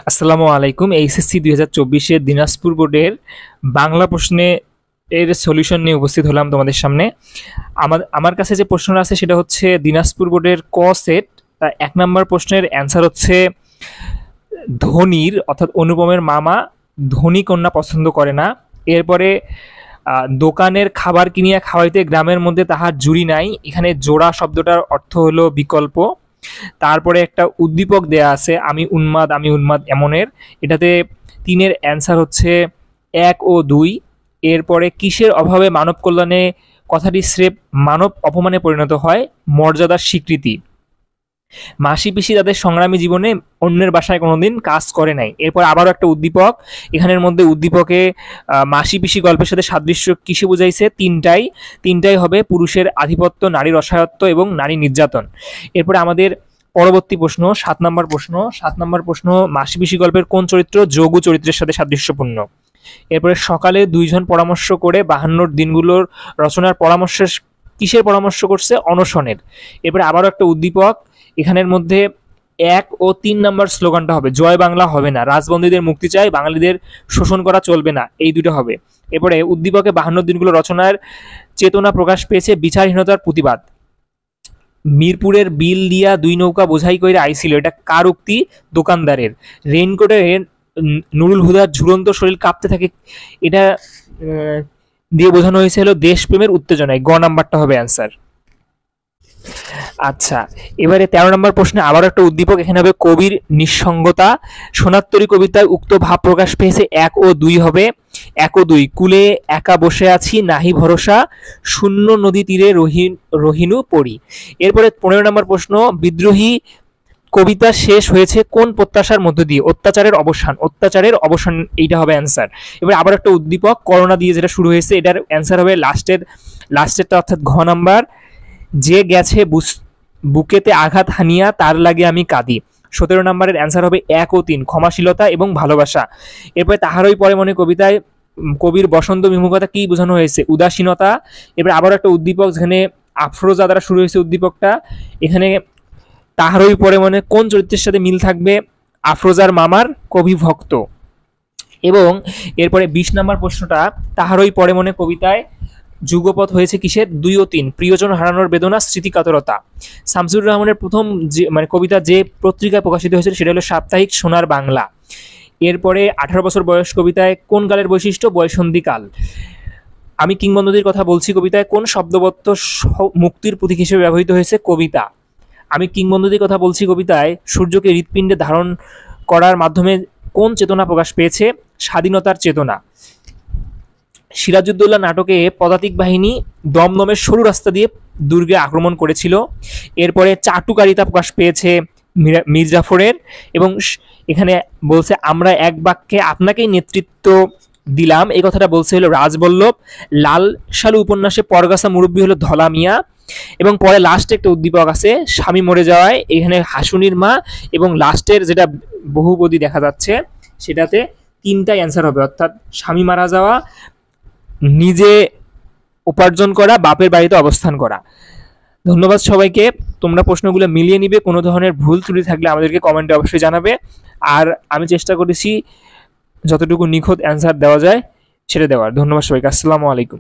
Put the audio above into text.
আসসালামু আলাইকুম। এইচএসসি 2024 দিনাজপুর বোর্ডের বাংলা প্রশ্নে এর সলিউশন নিয়ে উপস্থিত হলাম তোমাদের সামনে। আমার কাছে যে প্রশ্নটা আছে সেটা হচ্ছে দিনাজপুর বোর্ডের ক সেট। 1 নম্বর প্রশ্নের অ্যান্সার হচ্ছে ধোনির অর্থাৎ অনুপমের মামা ধনী কন্যা পছন্দ করে না। এরপরে দোকানের খাবার কিনিয়া খাওয়াইতে গ্রামের মধ্যে তাহার জুড়ি নাই, এখানে জোড়া শব্দটার অর্থ হলো বিকল্প। তারপরে একটা উদ্দীপক দেয়া আছে আমি উন্মাদ এমনের, এটাতে 3-এর অ্যান্সার হচ্ছে 1 ও 2। এরপরে কিসের অভাবে মানব কল্যাণে কথাটি স্রেফ মানব অপমানে পরিণত হয়, মর্যাদার স্বীকৃতি। মাসি পিসি তাদের সংগ্রামী জীবনে অন্যের বাসায় কোনোদিন কাজ করে নাই। এরপর আবারও একটা উদ্দীপক, এখানের মধ্যে উদ্দীপকে মাসি পিসি গল্পের সাথে সাদৃশ্য কিসে বুঝাইছে, তিনটাই হবে পুরুষের আধিপত্য, নারীর অসহায়ত্ব এবং নারী নির্যাতন। এরপরে আমাদের পরবর্তী প্রশ্ন 7 নম্বর প্রশ্ন মাসি পিসি গল্পের কোন চরিত্র যোগু চরিত্রের সাথে সাদৃশ্যপূর্ণ। এরপরে সকালে 2 জন পরামর্শ করে 52 দিনগুলোর রচনার পরামর্শ কিসের পরামর্শ করছে, অনশনের। এরপরে আবারও একটা উদ্দীপক, এখানের মধ্যে 1 ও 3 নম্বর স্লোগানটা হবে জয় বাংলা হবে না, রাজবন্দীদের মুক্তি চাই, বাঙালিদের শোষণ করা চলবে না, এই দুটো হবে। এরপরে উদ্দীপকে 52 দিনগুলো রচনার চেতনা প্রকাশ পেয়েছে বিচারহীনতার প্রতিবাদ। মিরপুরের বিল দিয়া 2 নৌকা বোঝাই কইরা আইছিল, এটা কার উক্তি, দোকানদারের। রেইনকোটে নুরুল হুদার ঝুলন্ত শরীর কাঁপতে থাকে, এটা দিয়ে বোঝানো হয়েছে হলো দেশপ্রেমের উত্তেজনায়। গ নাম্বারটা হবে অ্যান্সার। আচ্ছা, এবারে 13 নম্বর প্রশ্নে আবার একটা উদ্দীপক, এখানে হবে কবির নিঃসঙ্গতা। সোনাত্তরী কবিতায় উক্ত ভাব প্রকাশ পেয়েছে, 1 ও 2 হবে। 1 ও 2 কুলে একা বসে আছি নাহি ভরসা, শূন্য নদী তীরে রহিনু পড়ি। এরপরে 15 নম্বর প্রশ্ন বিদ্রোহী কবিতা শেষ হয়েছে কোন প্রত্যাশার মধ্য দিয়ে, অত্যাচারের অবসান, এইটা হবে অ্যান্সার। এবার আবার একটা উদ্দীপক করোনা দিয়ে যেটা শুরু হয়েছে, এটার অ্যান্সার হবে লাস্টেরটা অর্থাৎ ঘ নাম্বার, যে গেছে বুকেতে আঘাত হানিয়া তার লাগে আমি কাঁদি। 17 নম্বরের অ্যান্সার হবে 1 ও 3 ক্ষমাশীলতা এবং ভালোবাসা। এরপরে তাহারই পরে মনে কবিতায় কবির বসন্ত বিমুখতা কি বোঝানো হয়েছে, উদাসীনতা। এবার আবার একটা উদ্দীপক, যেখানে আফরোজা দ্বারা শুরু হয়েছে উদ্দীপকটা, এখানে তাহারই পরে মনে কোন চরিত্রের সাথে মিল থাকবে, আফরোজার মামার কবি ভক্ত। এবং এরপরে 20 নম্বর প্রশ্নটা তাহারই পরে মনে কবিতায় যুগপথ হয়েছে কিসের, 2 ও 3 প্রিয়জন হারানোর বেদনা স্মৃতিকাতরতা। শামসুর রহমানের প্রথম যে কবিতা যে পত্রিকায় প্রকাশিত হয়েছিল সেটা হলো সাপ্তাহিক সোনার বাংলা। এরপরে 18 বছর বয়স কবিতায় কোন কালের বৈশিষ্ট্য, বয়সন্ধিকাল। আমি কিংবদন্তির কথা বলছি কবিতায় কোন শব্দবত্ত মুক্তির প্রতীক হিসেবে ব্যবহৃত হয়েছে, কবিতা। আমি কিংবদন্তির কথা বলছি কবিতায় সূর্যকে হৃৎপিণ্ডে ধারণ করার মাধ্যমে কোন চেতনা প্রকাশ পেয়েছে, স্বাধীনতার চেতনা। সিরাজউদ্দৌলা নাটকে পদাতিক বাহিনী দমদমের সরু রাস্তা দিয়ে দুর্গে আক্রমণ করেছিল। এরপরে চাটুকারিতা প্রকাশ পেয়েছে মির্জাফরের, এবং এখানে বলছে আমরা এক বাক্যে আপনাকেই নেতৃত্ব দিলাম, এই কথাটা বলছে হলো রাজবল্লভ। লাল সালু উপন্যাসে পরগাছা মুরব্বী হলো ধলা মিয়া। এবং পরে লাস্টে একটা উদ্দীপক আছে স্বামী মরে যাওয়ায়, এখানে হাসুনির মা। এবং লাস্টের যেটা বহুপদী দেখা যাচ্ছে সেটাতে 3টাই অ্যান্সার হবে, অর্থাৎ স্বামী মারা যাওয়া, নিজে উপার্জন করা, বাপের বাড়িতে অবস্থান করা। ধন্যবাদ সবাইকে, তোমরা প্রশ্নগুলো মিলিয়ে নিবে, কোনো ধরনের ভুল ত্রুটি থাকলে আমাদেরকে কমেন্টে অবশ্যই জানাবে। আর আমি চেষ্টা করেছি যতটুকু নিখুঁত অ্যান্সার দেওয়া যায় সেটা দেওয়ার। ধন্যবাদ সবাইকে, আসসালামু আলাইকুম।